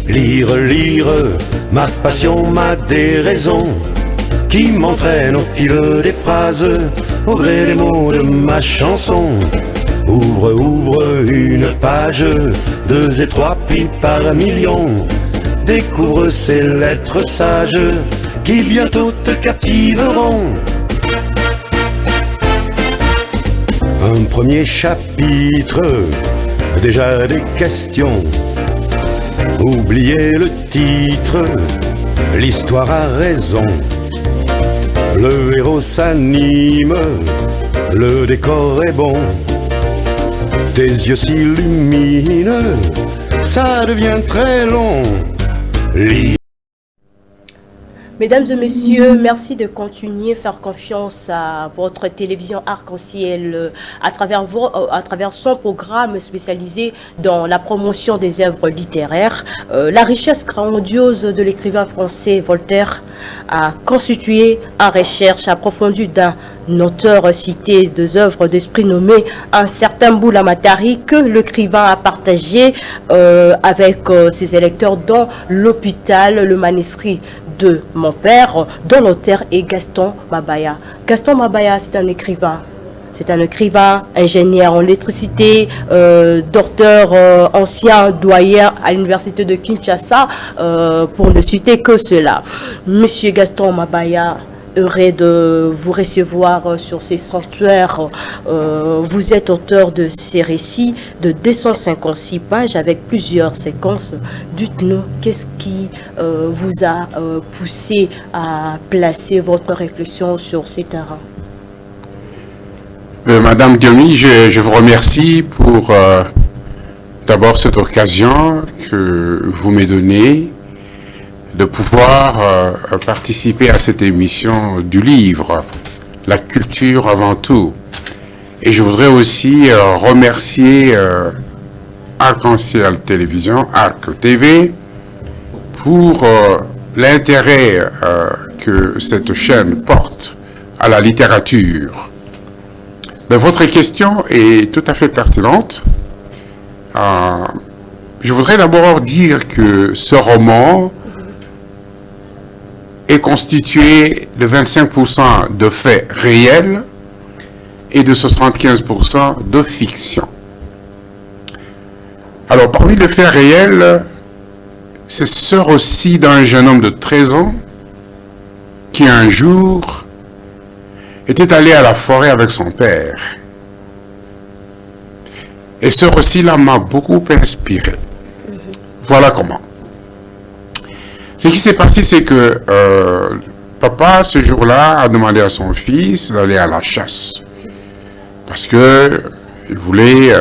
lire, lire, ma passion, ma déraison, qui m'entraîne au fil des phrases, au gré des mots de ma chanson. Ouvre, ouvre une page, 2 et 3 puis par million, découvre ces lettres sages, qui bientôt te captiveront. Un premier chapitre, déjà des questions. Oubliez le titre, l'histoire a raison. Le héros s'anime, le décor est bon. Tes yeux s'illuminent, ça devient très long. Mesdames et messieurs, merci de continuer à faire confiance à votre télévision Arc-en-Ciel à travers son programme spécialisé dans la promotion des œuvres littéraires. La richesse grandiose de l'écrivain français Voltaire a constitué une recherche approfondie d'un auteur cité des œuvres d'esprit nommé un certain Boula Matari que l'écrivain a partagé avec ses électeurs dans l'hôpital, le manuscrit de mon père, dont l'auteur est Gaston Mabaya. Gaston Mabaya, c'est un écrivain. C'est un écrivain, ingénieur en électricité, docteur ancien doyen à l'université de Kinshasa, pour ne citer que cela. Monsieur Gaston Mabaya, heureux de vous recevoir sur ces sanctuaires. Vous êtes auteur de ces récits de 256 pages avec plusieurs séquences. Dites-nous, qu'est-ce qui vous a poussé à placer votre réflexion sur ces terrains? Madame Diomi, je vous remercie pour d'abord cette occasion que vous m'avez donnée de pouvoir participer à cette émission du livre, la culture avant tout. Et je voudrais aussi remercier Arc-en-Ciel Télévision, Arc TV, pour l'intérêt que cette chaîne porte à la littérature. Mais votre question est tout à fait pertinente. Je voudrais d'abord dire que ce roman est constitué de 25% de faits réels et de 75% de fiction. Alors, parmi les faits réels, c'est ce récit d'un jeune homme de 13 ans qui un jour était allé à la forêt avec son père. Et ce récit-là m'a beaucoup inspiré. Voilà comment. Ce qui s'est passé, c'est que papa, ce jour-là, a demandé à son fils d'aller à la chasse. Parce que il voulait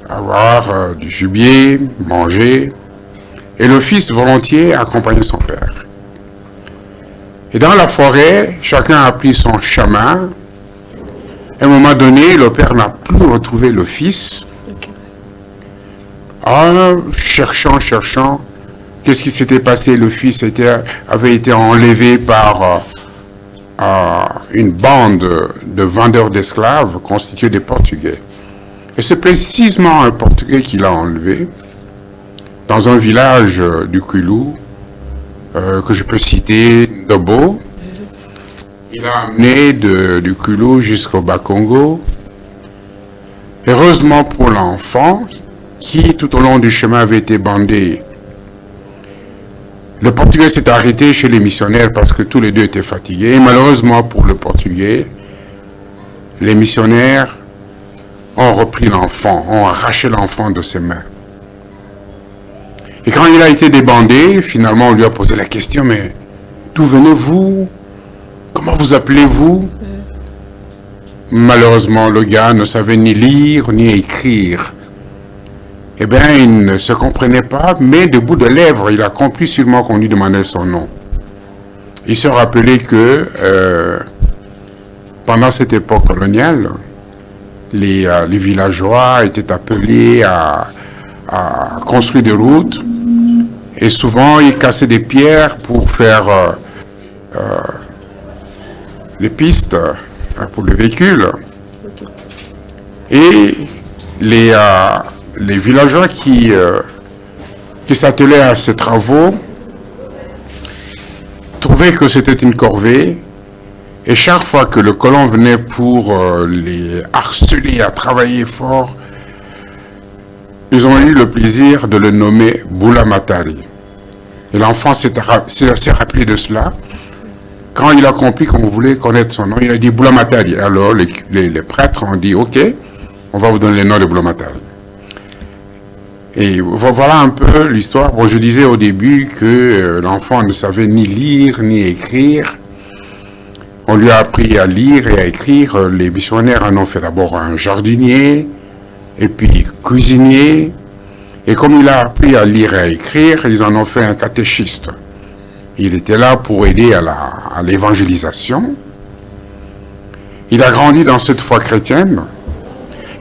avoir du gibier, manger. Et le fils, volontiers, accompagnait son père. Et dans la forêt, chacun a pris son chemin. À un moment donné, le père n'a plus retrouvé le fils. Cherchant, qu'est-ce qui s'était passé? Le fils avait été enlevé par une bande de vendeurs d'esclaves constituée des Portugais. Et c'est précisément un Portugais qui l'a enlevé dans un village du Kulou, que je peux citer, Dobo. Il a amené du Kulou jusqu'au Bas-Congo. Heureusement pour l'enfant, qui tout au long du chemin avait été bandé. Le Portugais s'est arrêté chez les missionnaires parce que tous les deux étaient fatigués. Et malheureusement pour le Portugais, les missionnaires ont repris l'enfant, ont arraché l'enfant de ses mains. Et quand il a été débandé, finalement on lui a posé la question, mais d'où venez-vous? Comment vous appelez-vous? Malheureusement, le gars ne savait ni lire ni écrire. Eh bien, il ne se comprenait pas, mais de bout de lèvres, il a compris sûrement qu'on lui demandait son nom. Il se rappelait que pendant cette époque coloniale, les villageois étaient appelés à construire des routes et souvent ils cassaient des pierres pour faire des pistes pour les véhicules. Et les villageois qui qui s'attelait à ces travaux trouvait que c'était une corvée, et chaque fois que le colon venait pour les harceler à travailler fort, ils ont eu le plaisir de le nommer Boulamatari. Et l'enfant s'est rappelé de cela. Quand il a compris qu'on voulait connaître son nom, il a dit Boulamatari. Alors les prêtres ont dit, ok, on va vous donner le nom de Boulamatari. Et voilà un peu l'histoire. Bon, je disais au début que l'enfant ne savait ni lire ni écrire. On lui a appris à lire et à écrire. Les missionnaires en ont fait d'abord un jardinier, et puis cuisinier. Et comme il a appris à lire et à écrire, ils en ont fait un catéchiste. Il était là pour aider à l'évangélisation. Il a grandi dans cette foi chrétienne.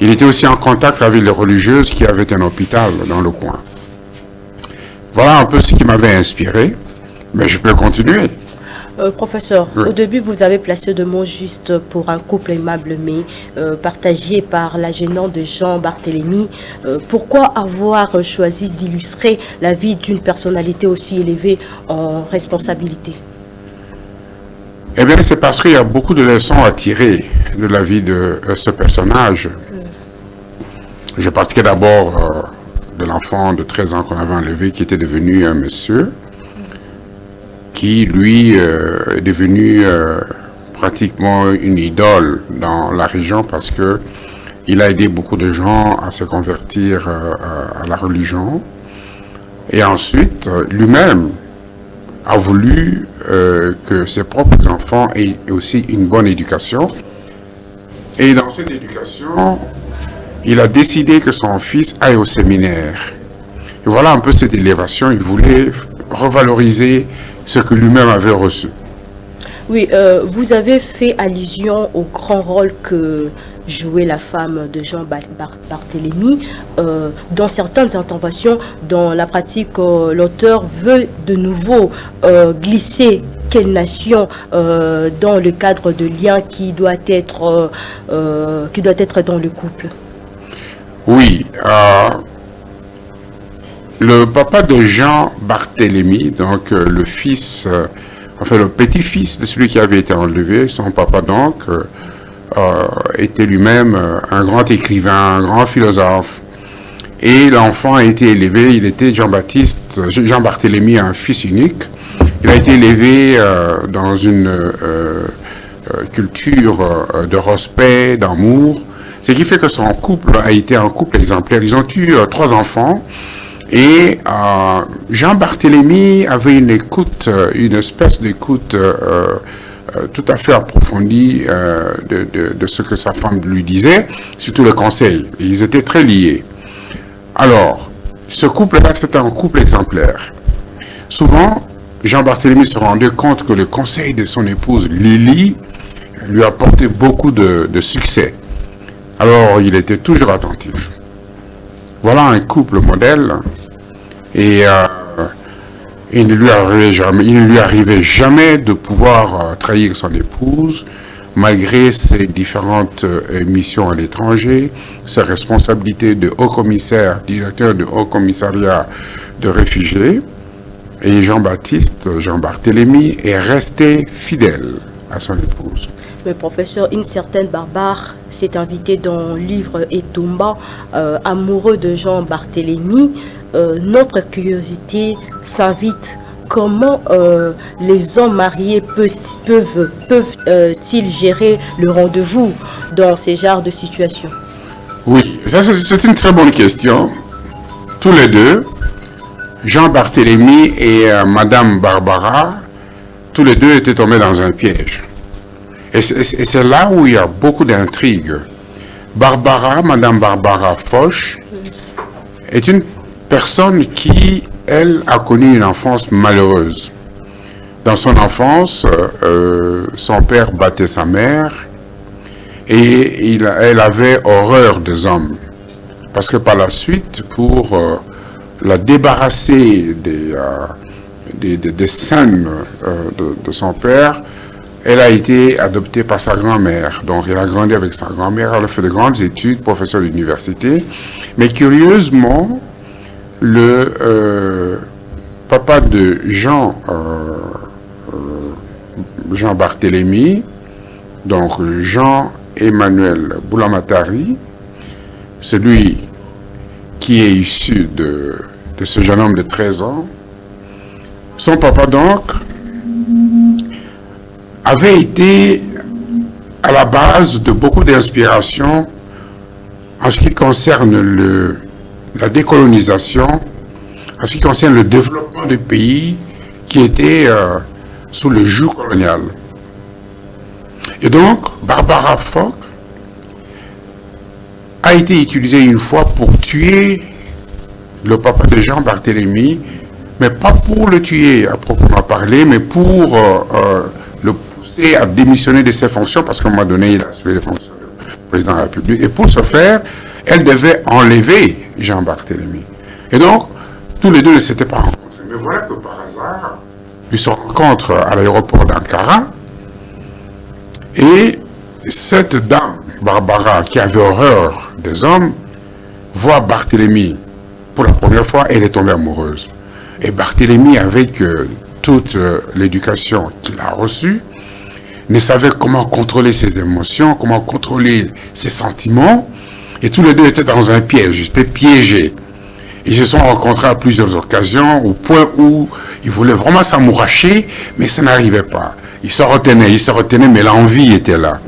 Il était aussi en contact avec les religieuses qui avaient un hôpital dans le coin. Voilà un peu ce qui m'avait inspiré, mais je peux continuer. Professeur, Oui. au début, vous avez placé deux mots juste pour un couple aimable, mais partagé par la gênante de Jean Barthélemy. Pourquoi avoir choisi d'illustrer la vie d'une personnalité aussi élevée en responsabilité? Eh bien, c'est parce qu'il y a beaucoup de leçons à tirer de la vie de ce personnage. Je partirais d'abord de l'enfant de 13 ans qu'on avait enlevé, qui était devenu un monsieur, qui, lui, est devenu pratiquement une idole dans la région parce que il a aidé beaucoup de gens à se convertir à la religion. Et ensuite, lui-même a voulu que ses propres enfants aient aussi une bonne éducation. Et dans cette éducation, il a décidé que son fils aille au séminaire. Et voilà un peu cette élévation. Il voulait revaloriser ce que lui-même avait reçu. Oui, vous avez fait allusion au grand rôle que jouait la femme de Jean Barthélemy. Dans certaines interventions, dans la pratique, l'auteur veut de nouveau glisser quelle nation dans le cadre de lien qui doit être dans le couple. Oui, le papa de Jean Barthélemy, donc le fils, enfin le petit-fils de celui qui avait été enlevé, son papa donc, était lui-même un grand écrivain, un grand philosophe. Et l'enfant a été élevé, il était Jean Barthélemy, un fils unique. Il a été élevé dans une culture de respect, d'amour. Ce qui fait que son couple a été un couple exemplaire. Ils ont eu 3 enfants. Et Jean Barthélemy avait une écoute, une espèce d'écoute tout à fait approfondie de ce que sa femme lui disait, surtout le conseil. Et ils étaient très liés. Alors, ce couple-là, c'était un couple exemplaire. Souvent, Jean Barthélemy se rendait compte que le conseil de son épouse Lily lui apportait beaucoup de succès. Alors, il était toujours attentif. Voilà un couple modèle. Et il ne lui arrivait jamais de pouvoir trahir son épouse, malgré ses différentes missions à l'étranger, ses responsabilités de haut-commissaire, directeur de haut-commissariat de réfugiés. Et Jean Barthélemy est resté fidèle à son épouse. Mais professeur, une certaine Barbare s'est invitée dans le livre Etomba, amoureux de Jean Barthélemy. Notre curiosité s'invite. Comment les hommes mariés peuvent-ils gérer le rendez-vous dans ces genres de situations? Oui, ça c'est une très bonne question. Tous les deux, Jean Barthélemy et Madame Barbara, tous les deux étaient tombés dans un piège. Et c'est là où il y a beaucoup d'intrigues. Madame Barbara Foch, est une personne qui, elle, a connu une enfance malheureuse. Dans son enfance, son père battait sa mère et elle avait horreur des hommes. Parce que par la suite, pour la débarrasser des scènes de son père, elle a été adoptée par sa grand-mère. Donc, elle a grandi avec sa grand-mère. Elle a fait de grandes études, professeure d'université. Mais curieusement, le papa de Jean Barthélemy, donc Jean-Emmanuel Boulamatari, celui qui est issu de ce jeune homme de 13 ans, son papa donc avait été à la base de beaucoup d'inspiration en ce qui concerne la décolonisation, en ce qui concerne le développement du pays qui était sous le joug colonial. Et donc, Barbara Fogg a été utilisée une fois pour tuer le papa de Jean Barthélemy, mais pas pour le tuer à proprement parler, mais pour le pousser à démissionner de ses fonctions, parce qu'à un moment donné, il a assuré les fonctions de président de la République. Et pour ce faire, elle devait enlever Jean Barthélemy. Et donc, tous les deux ne s'étaient pas rencontrés. Mais voilà que par hasard, ils se rencontrent à l'aéroport d'Ankara, et cette dame, Barbara, qui avait horreur des hommes, voit Barthélemy pour la première fois, elle est tombée amoureuse. Et Barthélemy, avec toute l'éducation qu'il a reçue, ne savait comment contrôler ses émotions, comment contrôler ses sentiments, et tous les deux étaient dans un piège, ils étaient piégés. Ils se sont rencontrés à plusieurs occasions, au point où ils voulaient vraiment s'amouracher, mais ça n'arrivait pas. Ils se retenaient, mais l'envie était là.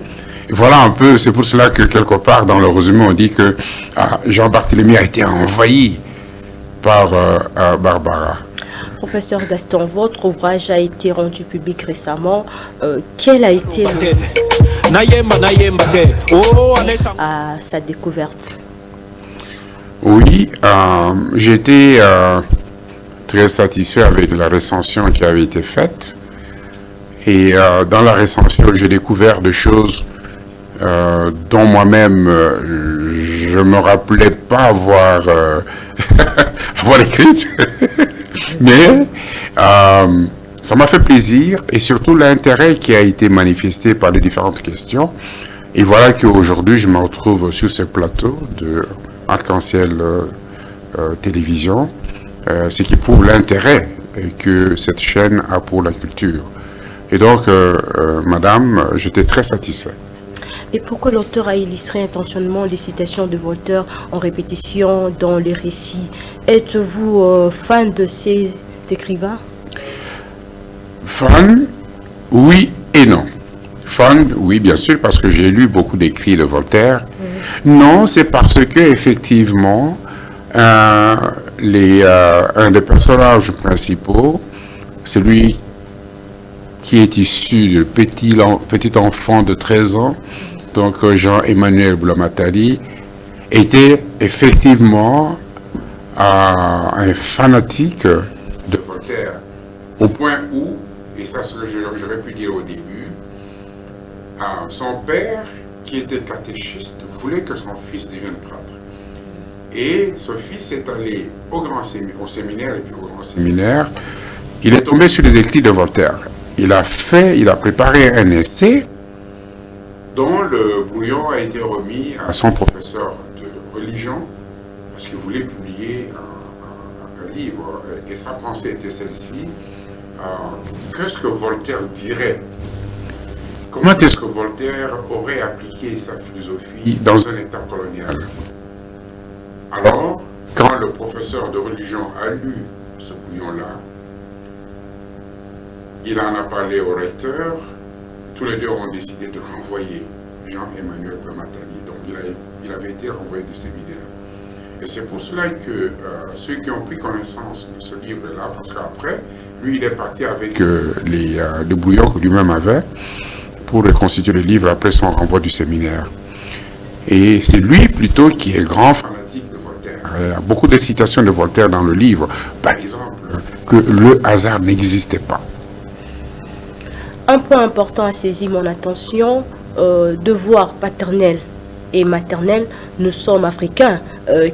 Et voilà un peu, c'est pour cela que quelque part, dans le résumé, on dit que Jean Barthélemy a été envahi par Barbara. Professeur Gaston, votre ouvrage a été rendu public récemment. Quel a été à sa découverte? Oui, j'ai été très satisfait avec la recension qui avait été faite. Et dans la recension, j'ai découvert des choses dont moi-même je ne me rappelais pas avoir écrites. Mais ça m'a fait plaisir et surtout l'intérêt qui a été manifesté par les différentes questions. Et voilà qu'aujourd'hui, je me retrouve sur ce plateau de Arc-en-Ciel Télévision, ce qui prouve l'intérêt que cette chaîne a pour la culture. Et donc, madame, j'étais très satisfait. Et pourquoi l'auteur a illustré intentionnellement les citations de Voltaire en répétition dans les récits? Êtes-vous fan de ces écrivains? Fan, oui et non. Fan, oui, bien sûr, parce que j'ai lu beaucoup d'écrits de Voltaire. Non, c'est parce que effectivement, un des personnages principaux, celui qui est issu du petit enfant de 13 ans, donc Jean-Emmanuel Boulamatari, était effectivement un fanatique de Voltaire, au point où, et ça ce que j'aurais pu dire au début, son père, qui était catéchiste, voulait que son fils devienne prêtre. Et ce fils est allé au séminaire, et puis au grand séminaire, il est tombé sur les écrits de Voltaire. Il a préparé un essai dont le brouillon a été remis à son professeur de religion parce qu'il voulait publier un livre. Et sa pensée était celle-ci. Qu'est-ce que Voltaire dirait? Comment est-ce que Voltaire aurait appliqué sa philosophie dans un État colonial? Alors, quand le professeur de religion a lu ce brouillon-là, il en a parlé au recteur, tous les deux ont décidé de renvoyer Jean-Emmanuel Boulamatari. Donc il avait été renvoyé du séminaire. Et c'est pour cela que ceux qui ont pris connaissance de ce livre-là, parce qu'après, lui il est parti avec le brouillon que lui-même avait pour reconstituer le livre après son renvoi du séminaire. Et c'est lui plutôt qui est grand fanatique de Voltaire. Il y a beaucoup de citations de Voltaire dans le livre. Par exemple, que le hasard n'existait pas. Un point important a saisi mon attention, devoir paternel et maternel, nous sommes africains.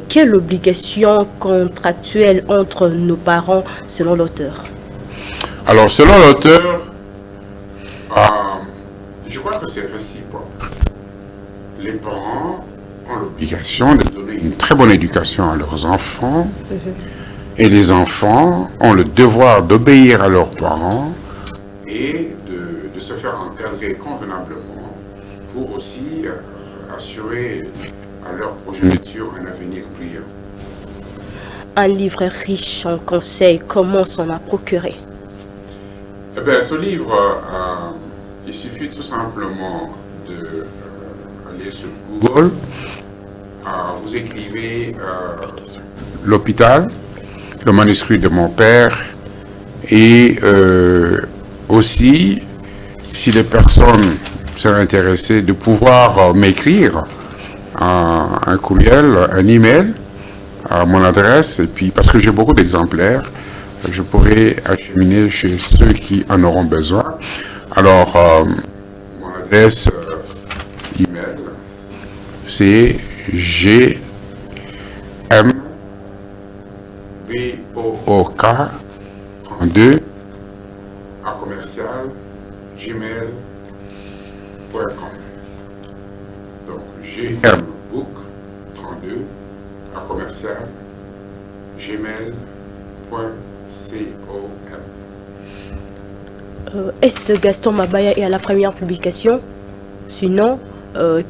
Quelle obligation contractuelle entre nos parents selon l'auteur? Alors, selon l'auteur, je crois que c'est réciproque. Les parents ont l'obligation de donner une très bonne éducation à leurs enfants, Et les enfants ont le devoir d'obéir à leurs parents et de se faire encadrer convenablement pour aussi assurer à leur progéniture un avenir brillant. Un livre riche en conseils, comment s'en a procuré? Eh bien, ce livre, il suffit tout simplement d'aller sur Google, vous écrivez l'hôpital, le manuscrit de mon père, et aussi, si les personnes sont intéressées, de pouvoir m'écrire un courriel, un email à mon adresse, et puis parce que j'ai beaucoup d'exemplaires, je pourrais acheminer chez ceux qui en auront besoin. Alors, mon adresse email, c'est gmbook32 à commercial gmail.com. Donc, gmbook32 à commercial gmail.com. Est Gaston Mabaya est à la première publication? Sinon,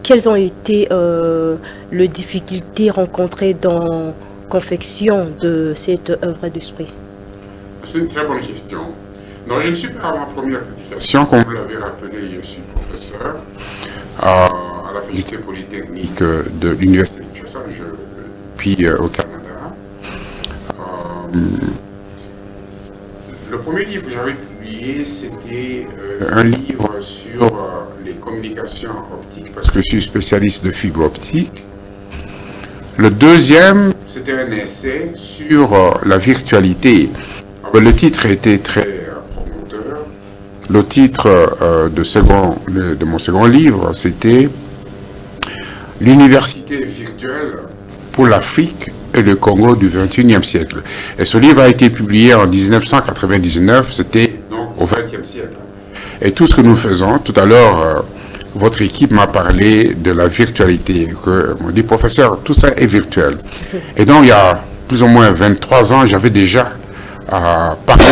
quelles ont été les difficultés rencontrées dans la confection de cette œuvre d'esprit? C'est une très bonne question. Non, je ne suis pas à ma première publication. Comme vous l'avez rappelé, je suis professeur à la faculté polytechnique de l'Université de Kinshasa, puis au Canada. Le premier livre que j'avais publié, c'était un livre sur les communications optiques, parce que je suis spécialiste de fibre optique. Le deuxième, c'était un essai sur la virtualité. Le titre était très promoteur. Le titre de mon second livre, c'était « L'université virtuelle pour l'Afrique et le Congo du XXIe siècle ». Et ce livre a été publié en 1999, c'était donc au XXe siècle. Et tout ce que nous faisons, tout à l'heure, votre équipe m'a parlé de la virtualité. On dit, professeur, tout ça est virtuel. Et donc, il y a plus ou moins 23 ans, j'avais déjà parlé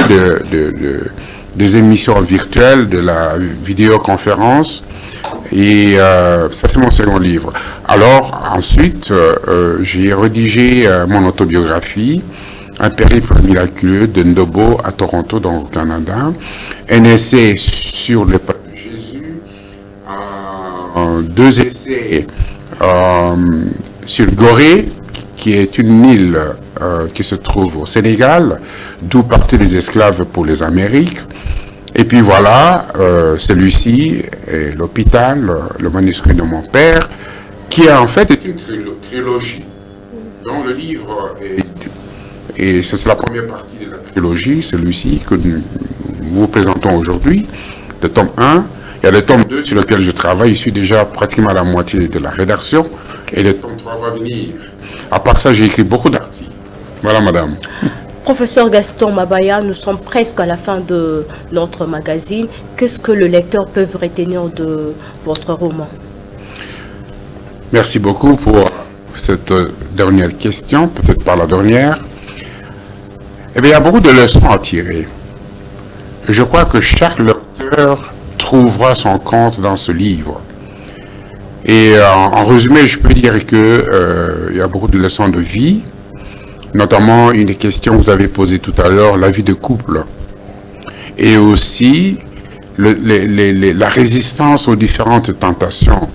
des émissions virtuelles, de la vidéoconférence. Et ça, c'est mon second livre. Alors, ensuite, j'ai rédigé mon autobiographie, Un périple miraculeux de Ndobo à Toronto, dans le Canada. Un essai sur le pas de Jésus. 2 essais sur Gorée, qui est une île qui se trouve au Sénégal, d'où partaient les esclaves pour les Amériques. Et puis voilà, celui-ci est l'hôpital, le manuscrit de mon père, qui en fait est une trilogie. Donc le livre et c'est la première partie de la trilogie, celui-ci que nous vous présentons aujourd'hui, le tome 1. Il y a le tome 2 sur lequel je travaille, je suis déjà pratiquement à la moitié de la rédaction, et le tome 3 va venir. À part ça, j'ai écrit beaucoup d'articles. Voilà, madame. Professeur Gaston Mabaya, nous sommes presque à la fin de notre magazine. Qu'est-ce que le lecteur peut retenir de votre roman? Merci beaucoup pour cette dernière question, peut-être pas la dernière. Eh bien, il y a beaucoup de leçons à tirer. Je crois que chaque lecteur trouvera son compte dans ce livre. Et en résumé, je peux dire que il y a beaucoup de leçons de vie, notamment une des questions que vous avez posées tout à l'heure, la vie de couple, et aussi la résistance aux différentes tentations.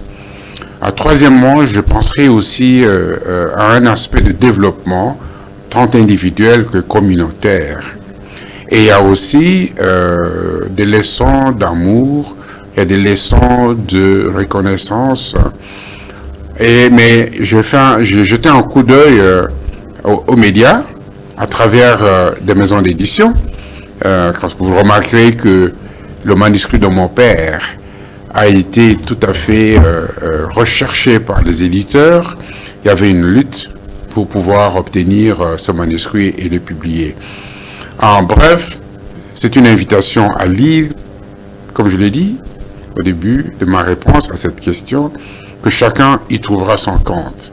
Troisièmement, je penserai aussi à un aspect de développement, tant individuel que communautaire. Et il y a aussi des leçons d'amour, il y a des leçons de reconnaissance. Mais j'ai jeté un coup d'œil aux médias à travers des maisons d'édition. Quand vous remarquerez que le manuscrit de mon père a été tout à fait recherché par les éditeurs, il y avait une lutte pour pouvoir obtenir ce manuscrit et le publier. En bref, c'est une invitation à lire, comme je l'ai dit au début de ma réponse à cette question, que chacun y trouvera son compte.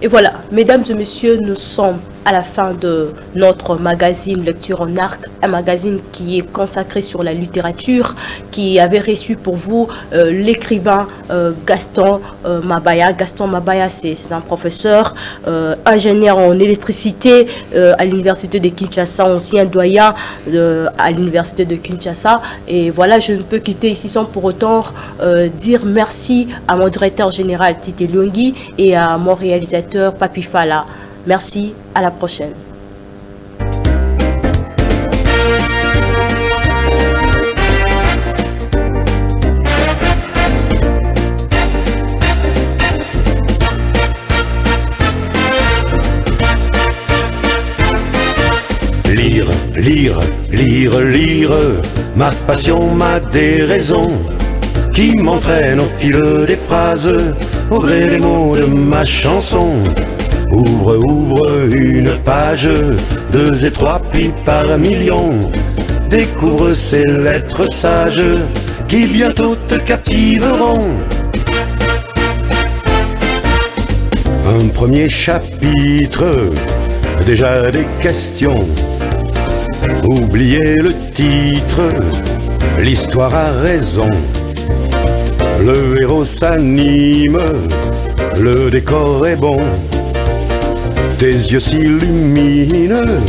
Et voilà, mesdames et messieurs, nous sommes à la fin de notre magazine Lecture en Arc, un magazine qui est consacré sur la littérature, qui avait reçu pour vous l'écrivain Gaston Mabaya. Gaston Mabaya, c'est un professeur, ingénieur en électricité à l'université de Kinshasa, ancien doyen à l'université de Kinshasa. Et voilà, je ne peux quitter ici sans pour autant dire merci à mon directeur général Tite Lungi et à mon réalisateur Papi Fala. Merci, à la prochaine. Lire, lire, lire, lire, ma passion m'a des raisons qui m'entraînent au fil des phrases, au gré des mots de ma chanson. Ouvre, ouvre une page, 2 et 3 puis par million. Découvre ces lettres sages qui bientôt te captiveront. Un premier chapitre, déjà des questions. Oubliez le titre, l'histoire a raison. Le héros s'anime, le décor est bon. Tes yeux s'illuminent